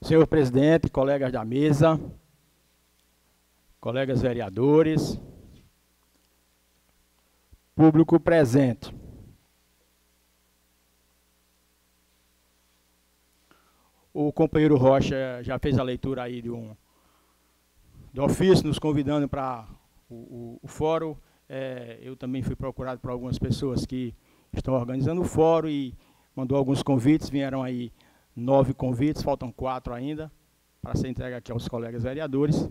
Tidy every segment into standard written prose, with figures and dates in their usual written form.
Senhor presidente, colegas da mesa, colegas vereadores, público presente. O companheiro Rocha já fez a leitura aí de ofício, nos convidando para o fórum. Eu também fui procurado por algumas pessoas que estão organizando o fórum e mandou alguns convites, vieram aí 9 convites, faltam 4 ainda, para ser entregue aqui aos colegas vereadores.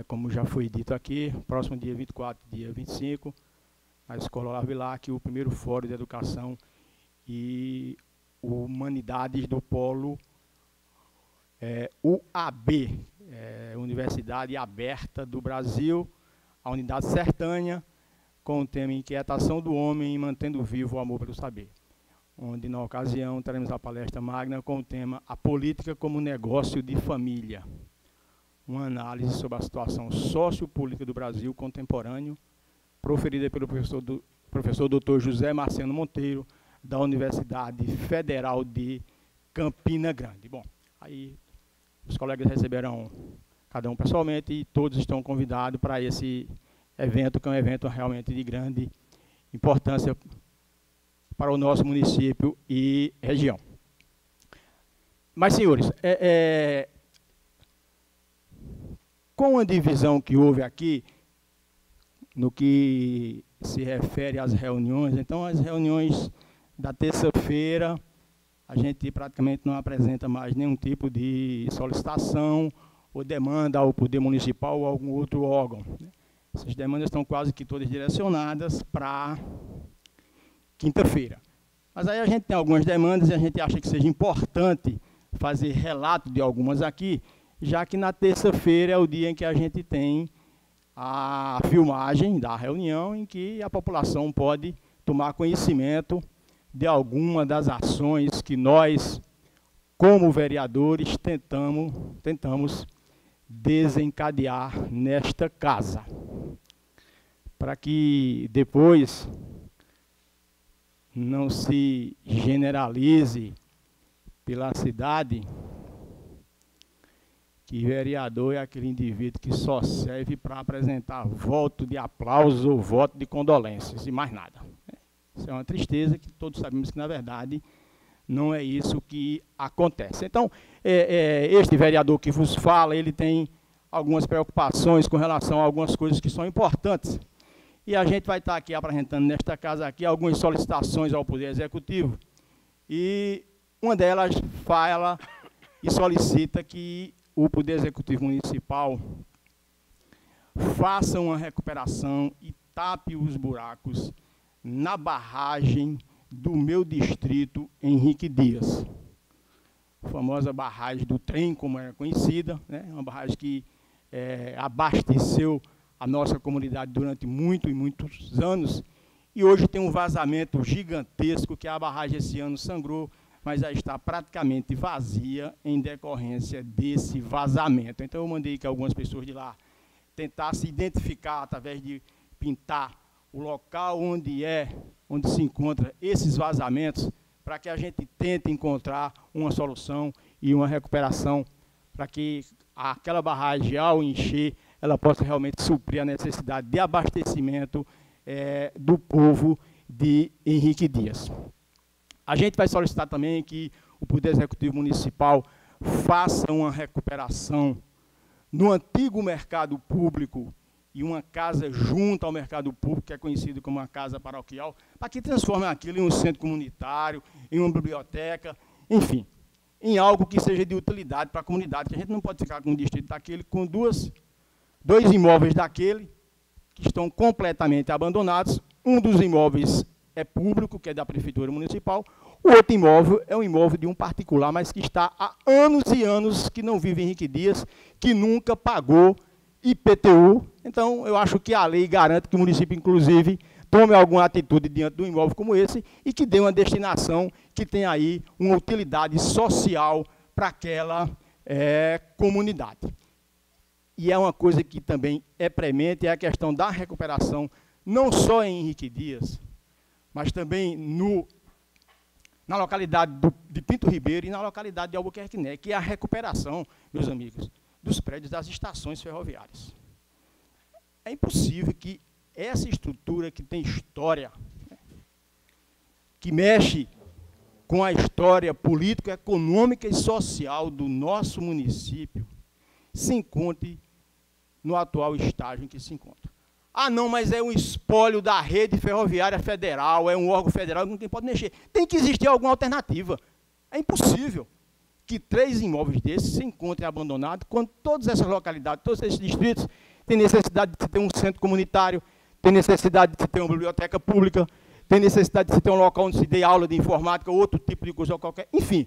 Como já foi dito aqui, próximo dia 24 e dia 25, na Escola Lavilac, o primeiro fórum de educação e humanidades do polo UAB, Universidade Aberta do Brasil, a unidade sertânia, com o tema Inquietação do Homem e Mantendo Vivo o Amor pelo Saber, onde, na ocasião, teremos a palestra magna com o tema A Política como Negócio de Família, uma análise sobre a situação sociopolítica do Brasil contemporâneo, proferida pelo professor Dr. José Marciano Monteiro, da Universidade Federal de Campina Grande. Bom, aí os colegas receberão cada um pessoalmente e todos estão convidados para esse evento, que é um evento realmente de grande importância para o nosso município e região. Mas, senhores, com a divisão que houve aqui, no que se refere às reuniões, então as reuniões da terça-feira, a gente praticamente não apresenta mais nenhum tipo de solicitação ou demanda ao Poder Municipal ou algum outro órgão. Essas demandas estão quase que todas direcionadas para quinta-feira. Mas aí a gente tem algumas demandas e a gente acha que seja importante fazer relato de algumas aqui, já que na terça-feira é o dia em que a gente tem a filmagem da reunião, em que a população pode tomar conhecimento de alguma das ações que nós, como vereadores, tentamos desencadear nesta casa, para que depois não se generalize pela cidade que vereador é aquele indivíduo que só serve para apresentar voto de aplauso ou voto de condolências e mais nada. Isso é uma tristeza, que todos sabemos que, na verdade, não é isso que acontece. Então, este vereador que vos fala, ele tem algumas preocupações com relação a algumas coisas que são importantes. E a gente vai estar aqui apresentando nesta casa aqui algumas solicitações ao Poder Executivo. E uma delas fala e solicita que o Poder Executivo Municipal faça uma recuperação e tape os buracos na barragem do meu distrito, Henrique Dias. A famosa barragem do trem, como é conhecida, né? Uma barragem que abasteceu a nossa comunidade durante muitos anos, e hoje tem um vazamento gigantesco, que a barragem esse ano sangrou, mas já está praticamente vazia em decorrência desse vazamento. Então eu mandei que algumas pessoas de lá tentassem identificar, através de pintar o local onde se encontra esses vazamentos, para que a gente tente encontrar uma solução e uma recuperação, para que aquela barragem, ao encher, ela possa realmente suprir a necessidade de abastecimento do povo de Henrique Dias. A gente vai solicitar também que o Poder Executivo Municipal faça uma recuperação no antigo mercado público e uma casa junto ao mercado público, que é conhecido como uma casa paroquial, para que transforme aquilo em um centro comunitário, em uma biblioteca, enfim, em algo que seja de utilidade para a comunidade, que a gente não pode ficar com um distrito daquele, com dois imóveis daquele, que estão completamente abandonados. Um dos imóveis é público, que é da Prefeitura Municipal, o outro imóvel é um imóvel de um particular, mas que está há anos e anos que não vive em Henrique Dias, que nunca pagou IPTU. Então, eu acho que a lei garante que o município, inclusive, tome alguma atitude diante de um imóvel como esse e que dê uma destinação que tenha aí uma utilidade social para aquela comunidade. E é uma coisa que também é premente, é a questão da recuperação, não só em Henrique Dias, mas também na localidade de Pinto Ribeiro e na localidade de Albuquerque Neto, que é a recuperação, meus amigos, dos prédios das estações ferroviárias. É impossível que essa estrutura que tem história, que mexe com a história política, econômica e social do nosso município, se encontre no atual estágio em que se encontra. Ah, não, mas é um espólio da rede ferroviária federal, é um órgão federal que ninguém pode mexer. Tem que existir alguma alternativa. É impossível que 3 imóveis desses se encontrem abandonados, quando todas essas localidades, todos esses distritos, têm necessidade de se ter um centro comunitário, tem necessidade de se ter uma biblioteca pública, tem necessidade de se ter um local onde se dê aula de informática ou outro tipo de curso qualquer. Enfim,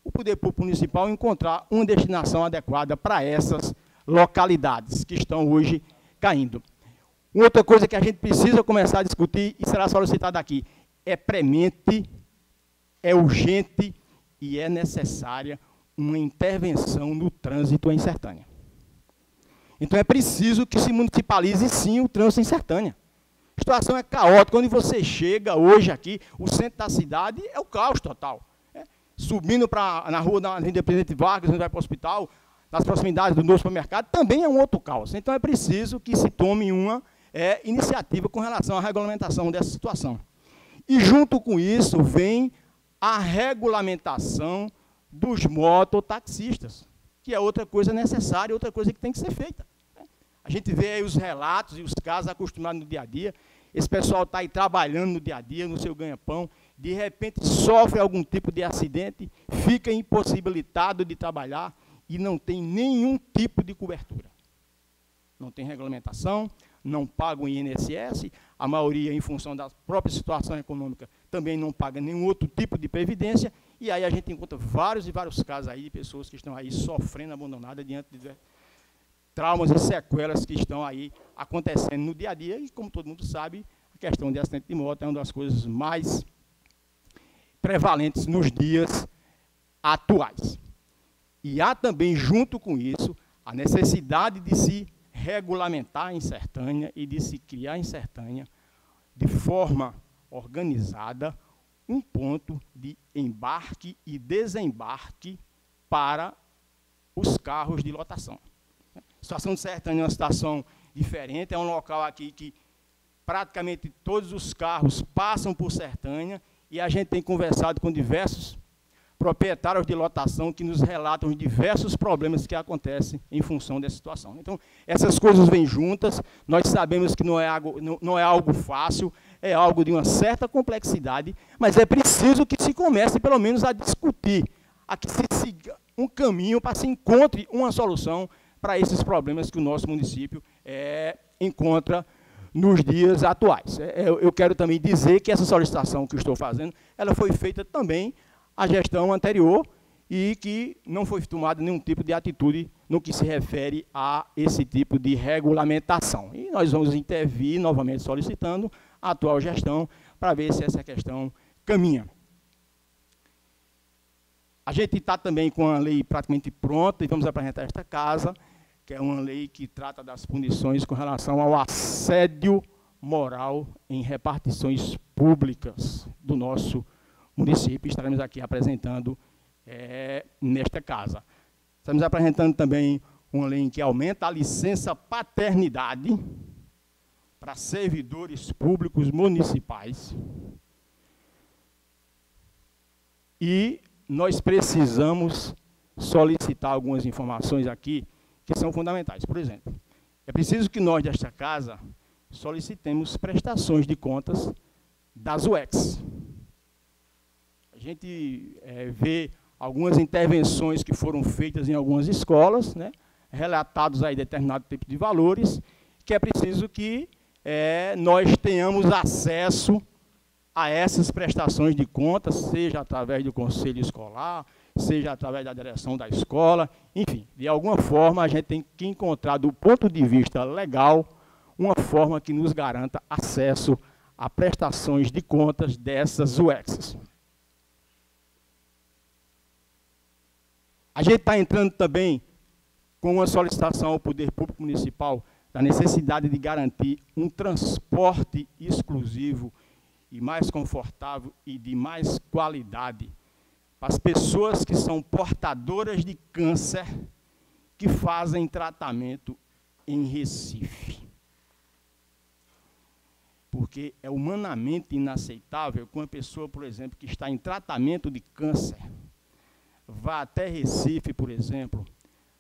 o poder público municipal encontrar uma destinação adequada para essas localidades que estão hoje caindo. Outra coisa que a gente precisa começar a discutir, e será solicitada aqui, é premente, é urgente e é necessária uma intervenção no trânsito em Sertânia. Então é preciso que se municipalize sim o trânsito em Sertânia. A situação é caótica. Quando você chega hoje aqui, o centro da cidade é o caos total. Subindo na rua da Presidente Vargas, onde vai para o hospital, nas proximidades do novo supermercado, também é um outro caos. Então é preciso que se tome uma iniciativa com relação à regulamentação dessa situação. E junto com isso vem a regulamentação dos mototaxistas, que é outra coisa necessária, outra coisa que tem que ser feita. A gente vê aí os relatos e os casos acostumados no dia a dia, esse pessoal está aí trabalhando no dia a dia, no seu ganha-pão, de repente sofre algum tipo de acidente, fica impossibilitado de trabalhar e não tem nenhum tipo de cobertura. Não tem regulamentação, não pagam INSS, a maioria, em função da própria situação econômica, também não paga nenhum outro tipo de previdência, e aí a gente encontra vários e vários casos aí de pessoas que estão aí sofrendo, abandonadas diante de traumas e sequelas que estão aí acontecendo no dia a dia, e como todo mundo sabe, a questão de acidente de moto é uma das coisas mais prevalentes nos dias atuais. E há também, junto com isso, a necessidade de se regulamentar em Sertânia e de se criar em Sertânia, de forma organizada, um ponto de embarque e desembarque para os carros de lotação. A situação de Sertânia é uma situação diferente, é um local aqui que praticamente todos os carros passam por Sertânia, e a gente tem conversado com diversos proprietários de lotação que nos relatam os diversos problemas que acontecem em função dessa situação. Então, essas coisas vêm juntas, nós sabemos que não é algo fácil, é algo de uma certa complexidade, mas é preciso que se comece, pelo menos, a discutir, a que se siga um caminho para se encontre uma solução para esses problemas que o nosso município encontra nos dias atuais. Eu quero também dizer que essa solicitação que eu estou fazendo, ela foi feita também à gestão anterior e que não foi tomada nenhum tipo de atitude no que se refere a esse tipo de regulamentação. E nós vamos intervir novamente solicitando a atual gestão para ver se essa questão caminha. A gente está também com a lei praticamente pronta e vamos apresentar esta casa, que é uma lei que trata das punições com relação ao assédio moral em repartições públicas do nosso município. Estaremos aqui apresentando nesta casa. Estamos apresentando também uma lei que aumenta a licença paternidade para servidores públicos municipais. E nós precisamos solicitar algumas informações aqui que são fundamentais. Por exemplo, é preciso que nós, desta casa, solicitemos prestações de contas das UECs. A gente vê algumas intervenções que foram feitas em algumas escolas, né, relatados aí determinado tipo de valores, que é preciso que nós tenhamos acesso a essas prestações de contas, seja através do conselho escolar, seja através da direção da escola, enfim, de alguma forma a gente tem que encontrar, do ponto de vista legal, uma forma que nos garanta acesso a prestações de contas dessas UECs. A gente está entrando também com uma solicitação ao Poder Público Municipal da necessidade de garantir um transporte exclusivo e mais confortável e de mais qualidade para as pessoas que são portadoras de câncer que fazem tratamento em Recife. Porque é humanamente inaceitável que uma pessoa, por exemplo, que está em tratamento de câncer, vá até Recife, por exemplo,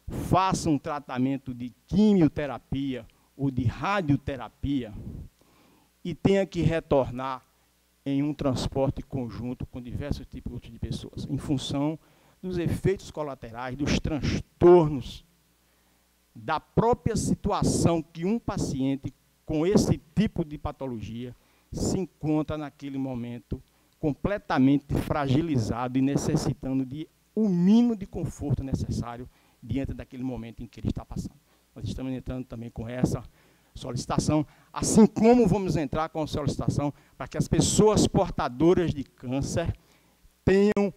faça um tratamento de quimioterapia ou de radioterapia e tenha que retornar em um transporte conjunto com diversos tipos de pessoas, em função dos efeitos colaterais, dos transtornos, da própria situação que um paciente com esse tipo de patologia se encontra naquele momento completamente fragilizado e necessitando de o mínimo de conforto necessário diante daquele momento em que ele está passando. Nós estamos entrando também com essa solicitação, assim como vamos entrar com a solicitação para que as pessoas portadoras de câncer tenham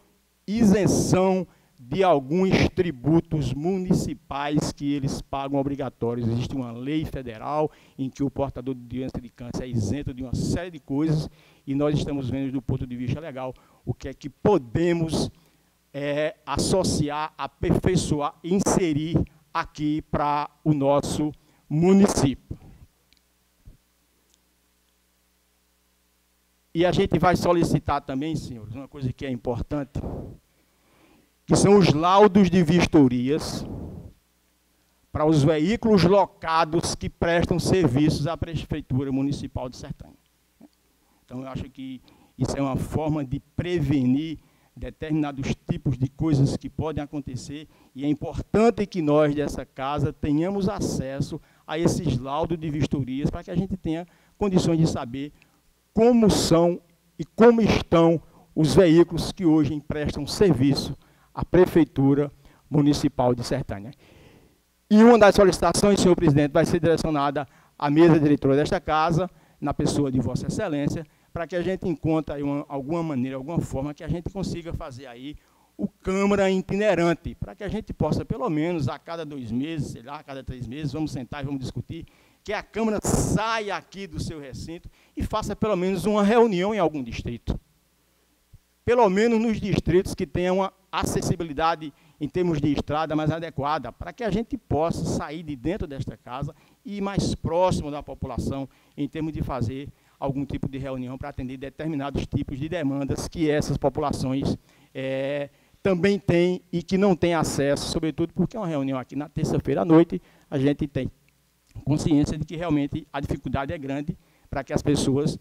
isenção de alguns tributos municipais que eles pagam obrigatórios. Existe uma lei federal em que o portador de doença de câncer é isento de uma série de coisas, e nós estamos vendo do ponto de vista legal o que é que podemos associar, aperfeiçoar, inserir aqui para o nosso município. E a gente vai solicitar também, senhores, uma coisa que é importante, que são os laudos de vistorias para os veículos locados que prestam serviços à Prefeitura Municipal de Sertânia. Então, eu acho que isso é uma forma de prevenir determinados tipos de coisas que podem acontecer, e é importante que nós, dessa casa, tenhamos acesso a esses laudos de vistorias para que a gente tenha condições de saber como são e como estão os veículos que hoje prestam serviço à Prefeitura Municipal de Sertânia. E uma das solicitações, senhor presidente, vai ser direcionada à mesa diretora desta casa, na pessoa de Vossa Excelência, para que a gente encontre aí alguma maneira, alguma forma que a gente consiga fazer aí o Câmara itinerante, para que a gente possa, pelo menos, a cada 2 meses, sei lá, a cada 3 meses, vamos sentar e vamos discutir, que a Câmara saia aqui do seu recinto e faça pelo menos uma reunião em algum distrito. Pelo menos nos distritos que tenham uma acessibilidade em termos de estrada mais adequada, para que a gente possa sair de dentro desta casa e ir mais próximo da população em termos de fazer algum tipo de reunião para atender determinados tipos de demandas que essas populações também têm e que não têm acesso, sobretudo porque é uma reunião aqui na terça-feira à noite, a gente tem consciência de que realmente a dificuldade é grande para que as pessoas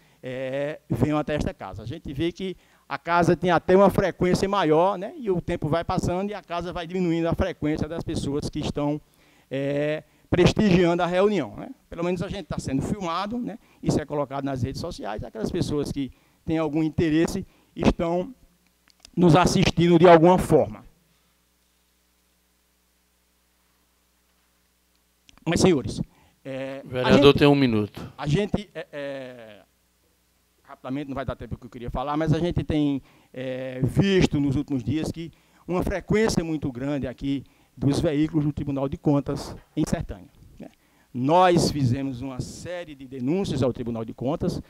venham até esta casa. A gente vê que a casa tem até uma frequência maior, né, e o tempo vai passando e a casa vai diminuindo a frequência das pessoas que estão prestigiando a reunião. Né? Pelo menos a gente está sendo filmado, né? Isso é colocado nas redes sociais, aquelas pessoas que têm algum interesse estão nos assistindo de alguma forma. Mas, senhores... o vereador tem 1 minuto. A gente, rapidamente, não vai dar tempo que eu queria falar, mas a gente tem visto nos últimos dias que uma frequência muito grande aqui dos veículos do Tribunal de Contas em Sertânia. Né? Nós fizemos uma série de denúncias ao Tribunal de Contas,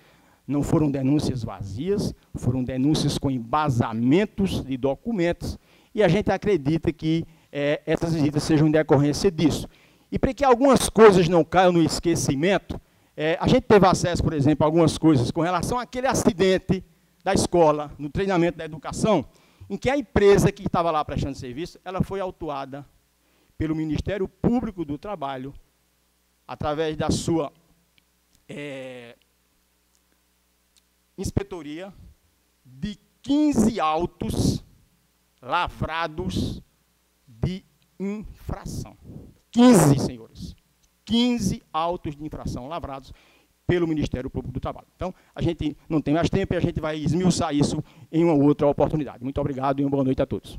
não foram denúncias vazias, foram denúncias com embasamentos de documentos, e a gente acredita que essas visitas sejam em decorrência disso. E para que algumas coisas não caiam no esquecimento, a gente teve acesso, por exemplo, a algumas coisas com relação àquele acidente da escola, no treinamento da educação, em que a empresa que estava lá prestando serviço, ela foi autuada pelo Ministério Público do Trabalho, através da sua inspetoria, de 15 autos lavrados de infração. 15, senhores. 15 autos de infração lavrados pelo Ministério Público do Trabalho. Então, a gente não tem mais tempo e a gente vai esmiuçar isso em uma outra oportunidade. Muito obrigado e uma boa noite a todos.